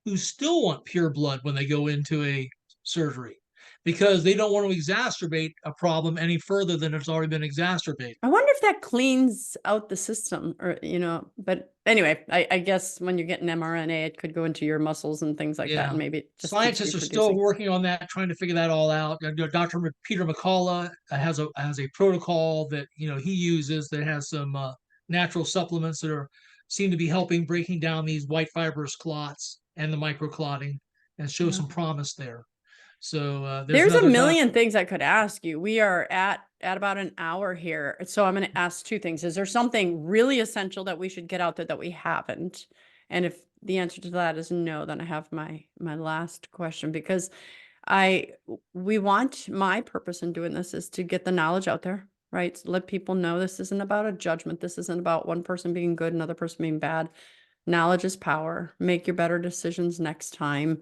who still want pure blood when they go into a surgery because they don't want to exacerbate a problem any further than it's already been exacerbated. I wonder if that cleans out the system or, but anyway, I guess when you get an mRNA, it could go into your muscles and things like that. Yeah. And maybe it just keeps Scientists are still reproducing. working on that, trying to figure that all out. Dr. Peter McCullough has a protocol that he uses that has some natural supplements that seem to be helping breaking down these white fibrous clots and the microclotting, and show Yeah. some promise there. So there's There's a another million doctor. things I could ask you. We are at about an hour here. So I'm going to ask two things. Is there something really essential that we should get out there that we haven't? And if the answer to that is no, then I have my last question, because we want, my purpose in doing this is to get the knowledge out there, right? Let people know this isn't about a judgment. This isn't about one person being good, another person being bad. Knowledge is power. Make your better decisions next time.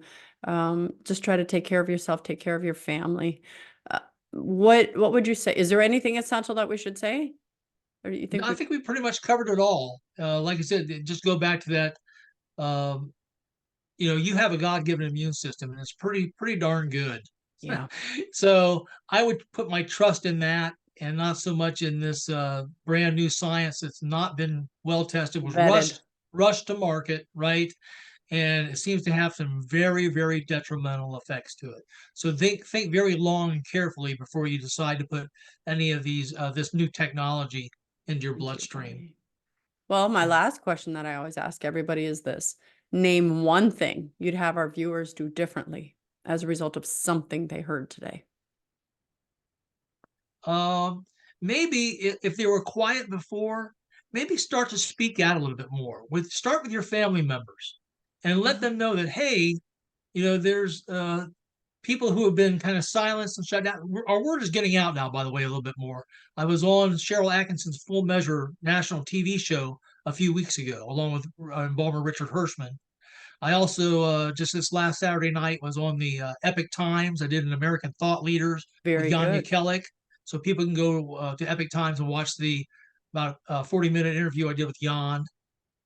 Just try to take care of yourself, take care of your family. What would you say? Is there anything essential that we should say? Or do you think I think we pretty much covered it all. Like I said, just go back to that. Um, you have a God-given immune system, and it's pretty darn good. yeah, So I would put my trust in that, and not so much in this brand new science that's not been well tested, was vetted? rushed to market, right? And it seems to have some very, very detrimental effects to it. So think very long and carefully before you decide to put any of this new technology into your Into your bloodstream. body. Well, my last question that I always ask everybody is this: name one thing you'd have our viewers do differently as a result of something they heard today. Um, Maybe if they were quiet before, maybe start to speak out a little bit more. Start with your family members and let Yeah. them know that, hey, there's people who have been kind of silenced and shut down. Our word is getting out now, by the way, a little bit more. I was on Cheryl Atkinson's Full Measure national TV show a few weeks ago, along with Embalmer Richard Hirschman. I also just this last Saturday night was on the Epic Times. I did an American Thought Leaders with Very Jan good. Jekielek, so people can go to Epic Times and watch the about 40-minute interview I did with Jan,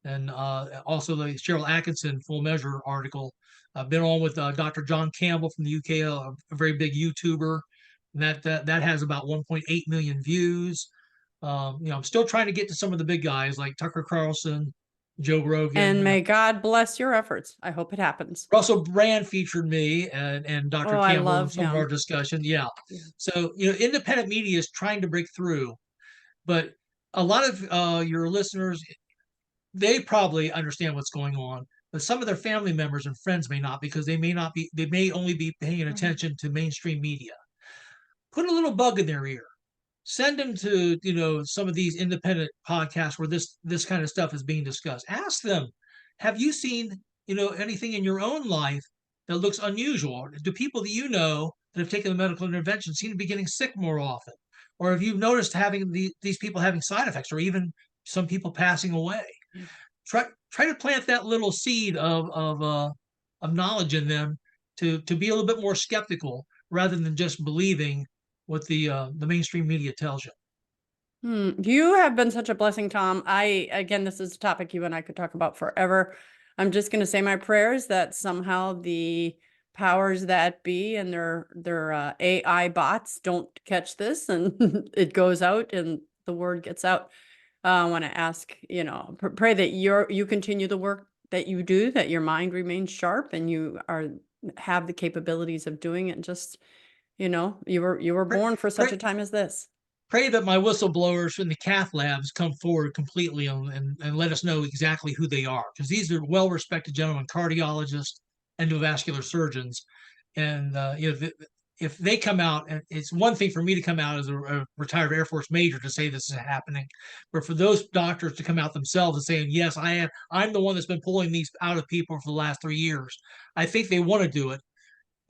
and also the Cheryl Atkinson Full Measure article. I've been on with Dr. John Campbell from the UK, a very big YouTuber, and that has about 1.8 million views. I'm still trying to get to some of the big guys like Tucker Carlson, Joe And Rogan. may God bless your efforts. I hope it happens. Russell Brand featured me and Oh, Dr. I Campbell in love some of our him. discussion. Yeah. Yeah. So, independent media is trying to break through, but a lot of your listeners, they probably understand what's going on, but some of their family members and friends may not, because they may only be paying Right. attention to mainstream media. Put a little bug in their ear. Send them to, some of these independent podcasts where this kind of stuff is being discussed. Ask them, have you seen, anything in your own life that looks unusual? Do people that that have taken the medical intervention seem to be getting sick more often? Or have you noticed having these people having side effects, or even some people passing away? Yeah. Try to plant that little seed of knowledge in them to be a little bit more skeptical rather than just believing what the mainstream media tells you. You have been such a blessing, Tom. Again, this is a topic you and I could talk about forever. I'm just going to say my prayers that somehow the powers that be and their AI bots don't catch this and it goes out and the word gets out. I want to ask, pray that you continue the work that you do, that your mind remains sharp and you have the capabilities of doing it. Just, you were Pray, born for such pray, a time as this. pray that my whistleblowers from the Cath Labs come forward completely and let us know exactly who they are, because these are well-respected gentlemen, cardiologists, endovascular surgeons, and if they come out, and it's one thing for me to come out as a retired Air Force major to say this is happening, but for those doctors to come out themselves and saying, yes, I'm the one that's been pulling these out of people for the last 3 years. I think they want to do it.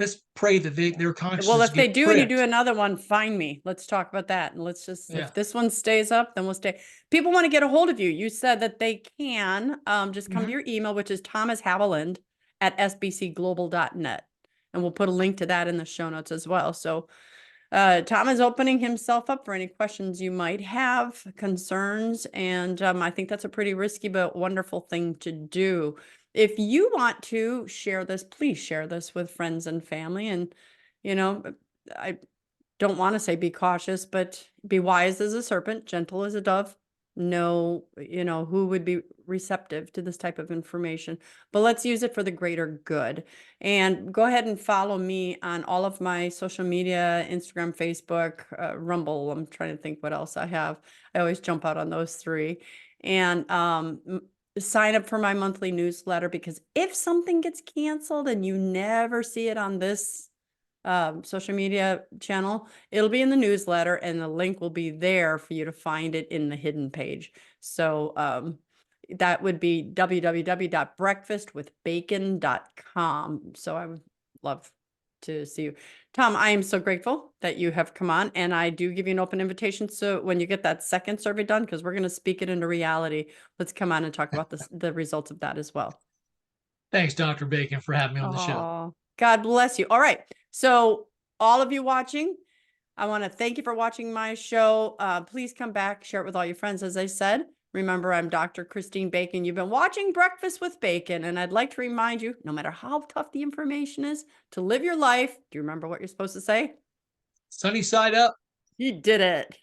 Let's pray that their Well, consciences if they get do and you do pricked. another one, find me. Let's talk about that. And let's just, Yeah. if this one stays up, then we'll stay. People want to get a hold of you. You said that they can just come to Mhm. your email, which is ThomasHaviland at sbcglobal.net. And we'll put a link to that in the show notes as well. So Tom is opening himself up for any questions you might have, concerns, and I think that's a pretty risky but wonderful thing to do. If you want to share this, please share this with friends and family. And, I don't want to say be cautious, but be wise as a serpent, gentle as a dove. Know, who would be receptive to this type of information, but let's use it for the greater good. And go ahead and follow me on all of my social media, Instagram, Facebook, Rumble. I'm trying to think what else I have. I always jump out on those three. And sign up for my monthly newsletter, because if something gets canceled and you never see it on this social media channel, it'll be in the newsletter, and the link will be there for you to find it in the hidden page. So that would be www.breakfastwithbacon.com. So I would love to see you. Tom, I am so grateful that you have come on, and I do give you an open invitation. So when you get that second survey done, because we're going to speak it into reality, let's come on and talk about the results of that as well. Thanks, Dr. Bacon, for having me on the show. Oh, God bless you. All right. So all of you watching, I want to thank you for watching my show. Please come back, share it with all your friends. As I said, remember, I'm Dr. Christine Bacon. You've been watching Breakfast with Bacon, and I'd like to remind you, no matter how tough the information is, to live your life. Do you remember what you're supposed to say? Sunny side up. You did it.